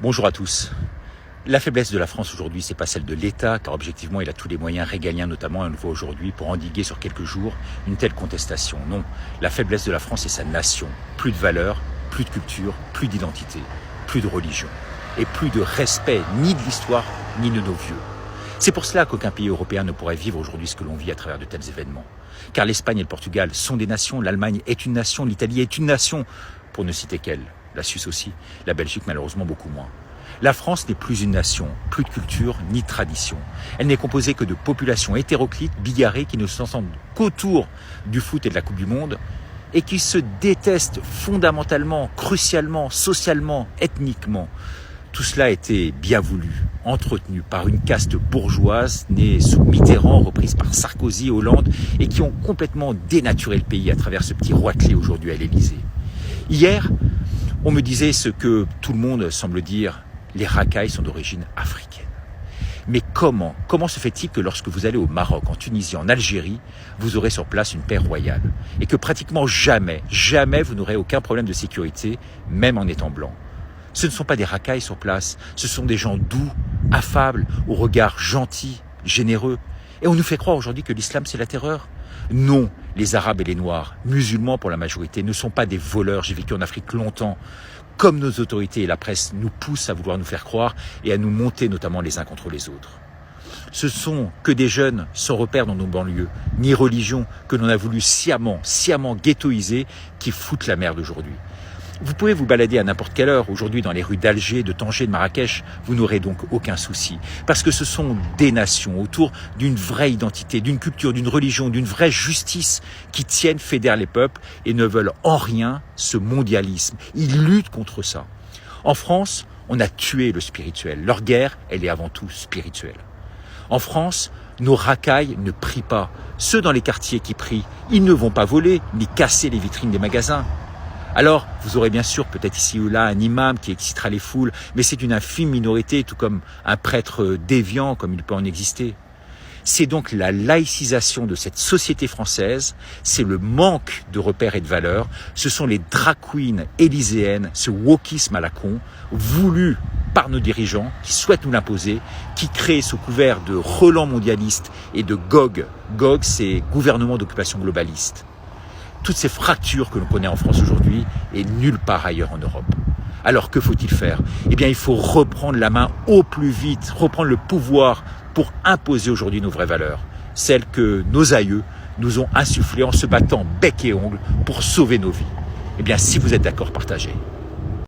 Bonjour à tous. La faiblesse de la France aujourd'hui, c'est pas celle de l'État, car objectivement, il a tous les moyens régaliens, notamment, on le voit aujourd'hui, pour endiguer sur quelques jours une telle contestation. Non, la faiblesse de la France, c'est sa nation. Plus de valeurs, plus de culture, plus d'identité, plus de religion, et plus de respect ni de l'histoire, ni de nos vieux. C'est pour cela qu'aucun pays européen ne pourrait vivre aujourd'hui ce que l'on vit à travers de tels événements. Car l'Espagne et le Portugal sont des nations, l'Allemagne est une nation, l'Italie est une nation, pour ne citer qu'elle. La Suisse aussi, la Belgique malheureusement beaucoup moins. La France n'est plus une nation, plus de culture ni de tradition. Elle n'est composée que de populations hétéroclites, bigarrées, qui ne s'entendent qu'autour du foot et de la Coupe du Monde et qui se détestent fondamentalement, crucialement, socialement, ethniquement. Tout cela a été bien voulu, entretenu par une caste bourgeoise née sous Mitterrand, reprise par Sarkozy, Hollande, et qui ont complètement dénaturé le pays à travers ce petit roitelet aujourd'hui à l'Élysée. Hier, on me disait ce que tout le monde semble dire, les racailles sont d'origine africaine. Mais comment se fait-il que lorsque vous allez au Maroc, en Tunisie, en Algérie, vous aurez sur place une paix royale et que pratiquement jamais vous n'aurez aucun problème de sécurité, même en étant blanc? Ce ne sont pas des racailles sur place, ce sont des gens doux, affables, au regard gentil, généreux. Et on nous fait croire aujourd'hui que l'islam c'est la terreur. Non, les Arabes et les Noirs, musulmans pour la majorité, ne sont pas des voleurs. J'ai vécu en Afrique longtemps. Comme nos autorités et la presse nous poussent à vouloir nous faire croire et à nous monter notamment les uns contre les autres. Ce sont que des jeunes sans repère dans nos banlieues, ni religion, que l'on a voulu sciemment ghettoiser, qui foutent la merde aujourd'hui. Vous pouvez vous balader à n'importe quelle heure aujourd'hui dans les rues d'Alger, de Tanger, de Marrakech, vous n'aurez donc aucun souci. Parce que ce sont des nations autour d'une vraie identité, d'une culture, d'une religion, d'une vraie justice qui tiennent, fédèrent les peuples et ne veulent en rien ce mondialisme. Ils luttent contre ça. En France, on a tué le spirituel. Leur guerre, elle est avant tout spirituelle. En France, nos racailles ne prient pas. Ceux dans les quartiers qui prient, ils ne vont pas voler ni casser les vitrines des magasins. Alors, vous aurez bien sûr peut-être ici ou là un imam qui excitera les foules, mais c'est une infime minorité, tout comme un prêtre déviant, comme il peut en exister. C'est donc la laïcisation de cette société française, c'est le manque de repères et de valeurs, ce sont les drag queens élyséennes, ce wokisme à la con, voulu par nos dirigeants, qui souhaitent nous l'imposer, qui créent sous couvert de relents mondialistes et de GOG. GOG, c'est gouvernement d'occupation globaliste. Toutes ces fractures que l'on connaît en France aujourd'hui et nulle part ailleurs en Europe. Alors que faut-il faire? Eh bien, il faut reprendre la main au plus vite, reprendre le pouvoir pour imposer aujourd'hui nos vraies valeurs, celles que nos aïeux nous ont insufflées en se battant bec et ongle pour sauver nos vies. Eh bien, si vous êtes d'accord, partagez.